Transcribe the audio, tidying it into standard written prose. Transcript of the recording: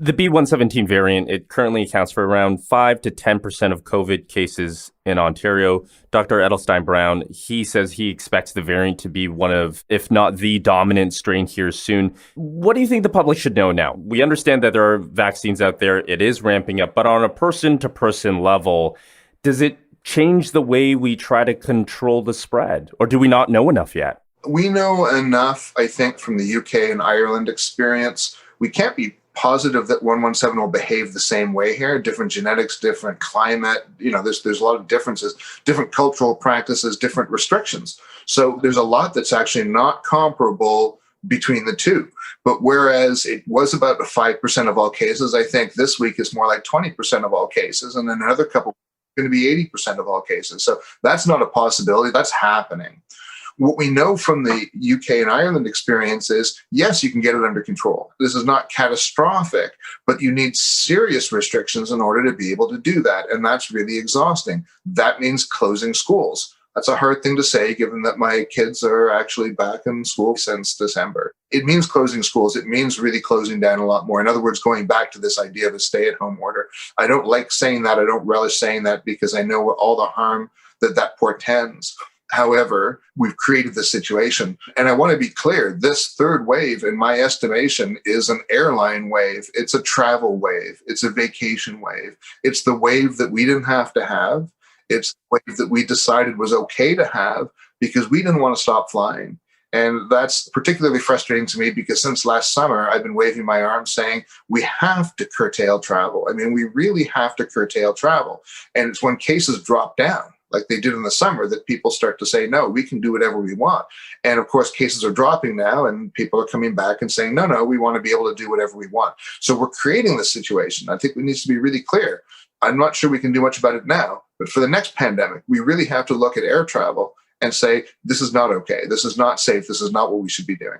The B117 variant, it currently accounts for around 5 to 10% of COVID cases in Ontario. Dr. Edelstein Brown, he says he expects the variant to be one of, if not the dominant strain here soon. What do you think the public should know now? We understand that there are vaccines out there. It is ramping up, but on a person-to-person level, does it change the way we try to control the spread? Or do we not know enough yet? We know enough, I think, from the UK and Ireland experience. We can't be positive that 117 will behave the same way here. Different genetics, different climate, there's a lot of differences, different cultural practices, different restrictions. So there's a lot that's actually not comparable between the two. But whereas it was about 5% of all cases, I think this week is more like 20% of all cases, and then another couple going to be 80% of all cases. So that's not a possibility. That's happening. What we know from the UK and Ireland experience is, yes, you can get it under control. This is not catastrophic, but you need serious restrictions in order to be able to do that. And that's really exhausting. That means closing schools. That's a hard thing to say, given that my kids are actually back in school since December. It means closing schools. It means really closing down a lot more. In other words, going back to this idea of a stay-at-home order. I don't like saying that. I don't relish saying that because I know all the harm that portends. However, we've created this situation. And I want to be clear, this third wave, in my estimation, is an airline wave. It's a travel wave. It's a vacation wave. It's the wave that we didn't have to have. It's the wave that we decided was okay to have because we didn't want to stop flying. And that's particularly frustrating to me because since last summer, I've been waving my arm saying we have to curtail travel. I mean, we really have to curtail travel. And it's when cases drop down, like they did in the summer, that people start to say, no, we can do whatever we want. And of course, cases are dropping now and people are coming back and saying, no, we want to be able to do whatever we want. So we're creating this situation. I think we need to be really clear. I'm not sure we can do much about it now, but for the next pandemic, we really have to look at air travel and say, this is not okay. This is not safe. This is not what we should be doing.